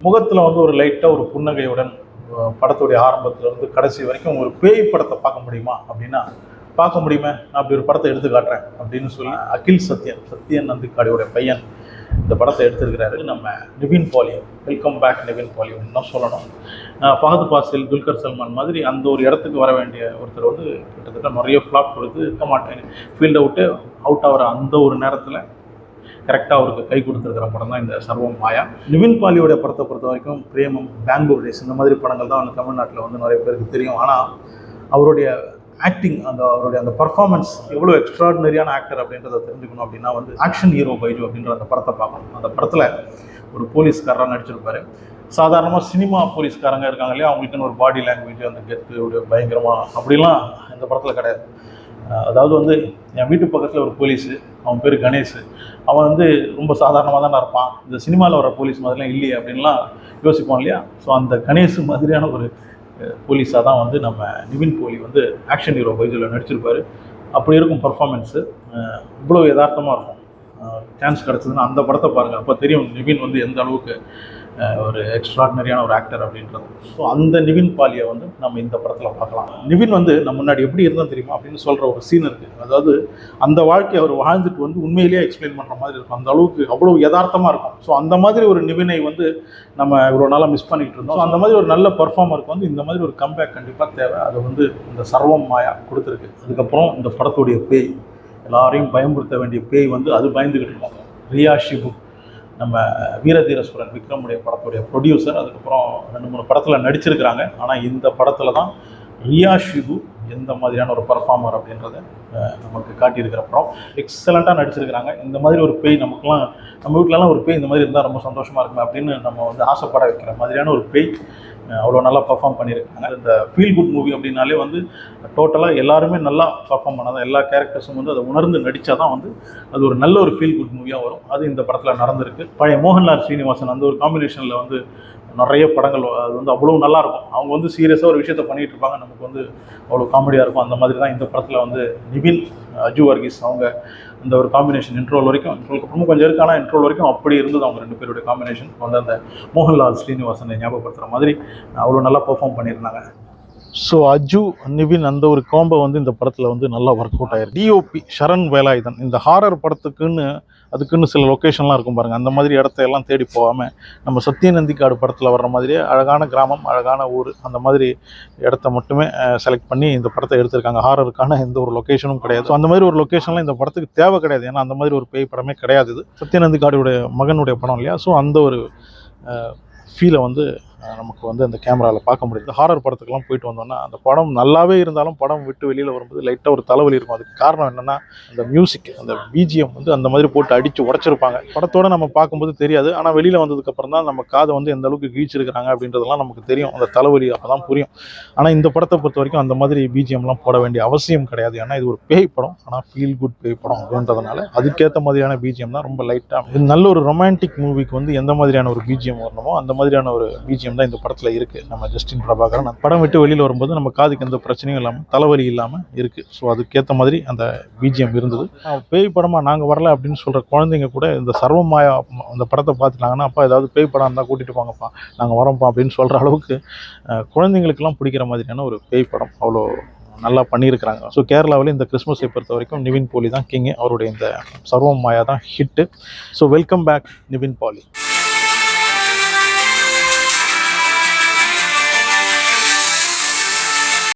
முகத்தில் வந்து ஒரு லைட்டாக ஒரு புன்னகையுடன் படத்துடைய ஆரம்பத்திலிருந்து கடைசி வரைக்கும் ஒரு பேய் படத்தை பார்க்க முடியுமா அப்படின்னா பார்க்க முடியுமே, நான் அப்படி ஒரு படத்தை எடுத்து காட்டுறேன் அப்படின்னு சொல்லி அகில் சத்யன் நந்திக்காடியோட பையன் இந்த படத்தை எடுத்திருக்கிறாரு. நம்ம நிவின் பாலியம், வெல்கம் பேக் நிவின் பாலியம் தான் சொல்லணும். ஃபஹத் ஃபாசில், துல்கர் சல்மான் மாதிரி அந்த ஒரு இடத்துக்கு வர வேண்டிய ஒருத்தர் வந்து கிட்டத்தட்ட நிறைய ஃப்ளாப் கொடுத்து இருக்க மாட்டேன், ஃபீல்டை விட்டு அவுட் ஆகிற அந்த ஒரு நேரத்தில் கரெக்டாக அவருக்கு கை கொடுத்துருக்கிற படம் தான் இந்த சர்வம் மாயா. நிவின் பாலியோட படத்தை பொறுத்த வரைக்கும் பிரேமம், பெங்களூர் டேஸ் இந்த மாதிரி படங்கள் தான் வந்து தமிழ்நாட்டில் வந்து நிறைய பேருக்கு தெரியும். ஆனால் அவருடைய ஆக்டிங், அவருடைய அந்த பர்ஃபார்மன்ஸ் எவ்வளோ எக்ஸ்ட்ராடினரியான ஆக்டர் அப்படின்றத தெரிஞ்சுக்கணும் அப்படின்னா வந்து ஆக்ஷன் ஹீரோ பைஜு அப்படின்ற அந்த படத்தை பார்க்கணும். அந்த படத்தில் ஒரு போலீஸ்காரராக நடிச்சிருப்பார். சாதாரணமாக சினிமா போலீஸ்காரங்க இருக்காங்க இல்லையா, அவங்களுக்குன்னு ஒரு பாடி லாங்குவேஜ், அந்த கெத்து பயங்கரமாக அப்படிலாம் இந்த படத்தில் கிடையாது. அதாவது வந்து என் வீட்டு பக்கத்தில் ஒரு போலீஸு, அவன் பேர் கணேஷ், அவன் வந்து ரொம்ப சாதாரணமாக தானே இருப்பான், இந்த சினிமாவில் வர போலீஸ் மாதிரிலாம் இல்லையே அப்படின்லாம் யோசிப்போம் இல்லையா. ஸோ அந்த கணேஷ் மாதிரியான ஒரு போலீஸாக தான் வந்து நம்ம நிவின் போலி வந்து ஆக்ஷன் ஹீரோ பைஜில் நடிச்சிருப்பார். அப்படி இருக்கும் பர்ஃபார்மன்ஸு, இவ்வளோ யதார்த்தமாக இருக்கும். சான்ஸ் கிடச்சதுன்னா அந்த படத்தை பாருங்கள், அப்போ தெரியும் நிவின் வந்து எந்த அளவுக்கு ஒரு எக்ஸ்ட்ராடினரியான ஒரு ஆக்டர் அப்படின்றது. ஸோ அந்த நிவின் பாலியை வந்து நம்ம இந்த படத்தில் பார்க்கலாம். நிவின் வந்து நம்ம முன்னாடி எப்படி இருந்தால் தெரியுமா அப்படின்னு சொல்கிற ஒரு சீன் இருக்குது. அதாவது அந்த வாழ்க்கையை அவர் வாழ்ந்துட்டு வந்து உண்மையிலேயே எக்ஸ்பிளைன் பண்ணுற மாதிரி இருக்கும். அந்த அளவுக்கு அவ்வளோ யதார்த்தமாக இருக்கும். ஸோ அந்த மாதிரி ஒரு நிவினை வந்து நம்ம இவ்வளோ நாளாக மிஸ் பண்ணிகிட்டு இருந்தோம். ஸோ அந்த மாதிரி ஒரு நல்ல பர்ஃபார்மருக்கு வந்து இந்த மாதிரி ஒரு கம்பேக் கண்டிப்பாக தேவை. அதை வந்து இந்த சர்வம் மாயா கொடுத்துருக்கு. அதுக்கப்புறம் இந்த படத்துடைய பேய், எல்லாரையும் பயன்படுத்த வேண்டிய பேய் வந்து அது பயந்துக்கிட்டு இருக்கோம். ரியா ஷிபு, நம்ம வீரதீரஸ்வரன் விக்ரமுடைய படத்துடைய ப்ரொடியூசர், அதுக்கப்புறம் 2-3 படத்தில் நடிச்சிருக்கிறாங்க. ஆனால் இந்த படத்தில் தான் ரியா ஷிபு எந்த மாதிரியான ஒரு பர்ஃபார்மர் அப்படின்றத நமக்கு காட்டியிருக்கிற படம். எக்ஸலண்ட்டாக நடிச்சிருக்கிறாங்க. இந்த மாதிரி ஒரு பேய் நமக்குலாம், நம்ம வீட்டிலலாம் ஒரு பேய் இந்த மாதிரி இருந்தால் ரொம்ப சந்தோஷமாக இருக்குமே அப்படின்னு நம்ம வந்து ஆசைப்பட வைக்கிற மாதிரியான ஒரு பேய் அவ்வளோ நல்லா பர்ஃபார்ம் பண்ணியிருக்காங்க. இந்த ஃபீல் குட் மூவி அப்படின்னாலே வந்து டோட்டலாக எல்லாருமே நல்லா பர்ஃபார்ம் பண்ணாதான், எல்லா கேரக்டர்ஸும் வந்து அதை உணர்ந்து நடித்தா தான் வந்து அது ஒரு நல்ல ஒரு ஃபீல் குட் மூவியாக வரும். அது இந்த படத்தில் நடந்திருக்கு. பழைய மோகன்லால் ஸ்ரீனிவாசன் அந்த ஒரு காம்பினேஷனில் வந்து நிறைய படங்கள் அது வந்து அவ்வளோ நல்லாயிருக்கும். அவங்க வந்து சீரியஸாக ஒரு விஷயத்தை பண்ணிகிட்டு இருப்பாங்க, நமக்கு வந்து அவ்வளோ காமெடியாக இருக்கும். அந்த மாதிரி தான் இந்த படத்தில் வந்து நிவின், அஜு வர்கீஸ் அவங்க அந்த ஒரு காம்பினேஷன் இன்ட்ரோல் வரைக்கும், இன்ட்ரோலுக்கு அப்புறமும் கொஞ்சம் இருக்கு, ஆனால் இன்ட்ரோல் வரைக்கும் அப்படி இருந்தது அவங்க 2 பேருடைய காம்பினேஷன். வந்து அந்த மோகன்லால் ஸ்ரீனிவாசனை ஞாபகப்படுத்துகிற மாதிரி அவ்வளோ நல்லா பெர்ஃபார்ம் பண்ணியிருந்தாங்க. ஸோ அஜு, நிவின் அந்த ஒரு காம்போ வந்து இந்த படத்தில் வந்து நல்லா ஒர்க் அவுட் ஆயிருக்கு. டிஓபி ஷரண் வேலாயுதன் இந்த ஹாரர் படத்துக்குன்னு அதுக்குன்னு சில லொக்கேஷன்லாம் இருக்கும் பாருங்கள், அந்த மாதிரி இடத்தையெல்லாம் தேடி போகாமல் நம்ம சத்யநந்திக்காடு படத்தில் வர்ற மாதிரியே அழகான கிராமம், அழகான ஊர், அந்த மாதிரி இடத்த மட்டுமே செலக்ட் பண்ணி இந்த படத்தை எடுத்திருக்காங்க. ஹாரருக்கான எந்த ஒரு லொக்கேஷனும் கிடையாது. ஸோ அந்த மாதிரி ஒரு லொக்கேஷன்லாம் இந்த படத்துக்கு தேவை கிடையாது. ஏன்னா அந்த மாதிரி ஒரு பேய் படமே கிடையாது. இது சத்யநந்திக்காடுடைய மகனுடைய படம் இல்லையா. ஸோ அந்த ஒரு ஃபீலை வந்து நமக்கு வந்து அந்த கேமராவில் பார்க்க முடியுது. ஹாரர் படத்துக்கெல்லாம் போயிட்டு வந்தோம்னா அந்த படம் நல்லாவே இருந்தாலும் படம் விட்டு வெளியில் வரும்போது லைட்டாக ஒரு தலைவலி இருக்கும். அதுக்கு காரணம் என்னென்னா அந்த மியூசிக், அந்த பிஜிஎம் வந்து அந்த மாதிரி போட்டு அடித்து உடச்சிருப்பாங்க. படத்தோடு நம்ம பார்க்கும்போது தெரியாது, ஆனால் வெளியில் வந்ததுக்கப்புறம் தான் நம்ம காதை வந்து எந்த அளவுக்கு கீழ்ச்சிருக்கிறாங்க அப்படின்றதெல்லாம் நமக்கு தெரியும். அந்த தலைவலி அப்போ தான் புரியும். ஆனால் இந்த படத்தை பொறுத்த வரைக்கும் அந்த மாதிரி பிஜிஎம்லாம் போட வேண்டிய அவசியம் கிடையாது. ஏன்னா இது ஒரு பேய் படம், ஆனால் ஃபீல் குட் பேய் படம் அப்படின்றதுனால அதுக்கேற்ற மாதிரியான பிஜிஎம் தான் ரொம்ப லைட்டாக. நல்ல ஒரு ரொமான்டிக் மூவிக்கு வந்து எந்த மாதிரியான ஒரு பிஜிஎம் வரணுமோ அந்த மாதிரியான ஒரு பிஜிஎம் தான் இந்த படத்தில் இருக்குது. நம்ம ஜஸ்டின் பிரபாகரன் படம் விட்டு வெளியில் வரும்போது நம்ம காதுக்கு எந்த பிரச்சனையும் இல்லாமல், தலைவலி இல்லாமல் இருக்குது. ஸோ அதுக்கேற்ற மாதிரி அந்த பிஜிஎம் இருந்தது. பேய் படமாக நாங்கள் வரல அப்படின்னு சொல்கிற குழந்தைங்க கூட இந்த சர்வம் மாயா அந்த படத்தை பார்த்துட்டாங்கன்னா, அப்பா ஏதாவது பேய் படம் இருந்தால் கூட்டிகிட்டு போங்கப்பா, நாங்கள் வரோம்ப்பா அப்படின்னு சொல்கிற அளவுக்கு குழந்தைங்களுக்கெல்லாம் பிடிக்கிற மாதிரியான ஒரு பேய் படம் அவ்வளோ நல்லா பண்ணியிருக்கிறாங்க. ஸோ கேரளாவில் இந்த கிறிஸ்மஸை பொறுத்த வரைக்கும் நிவின் போலி தான் கிங். அவருடைய இந்த சர்வம் மாயா தான் hit. So welcome back Nivin poly.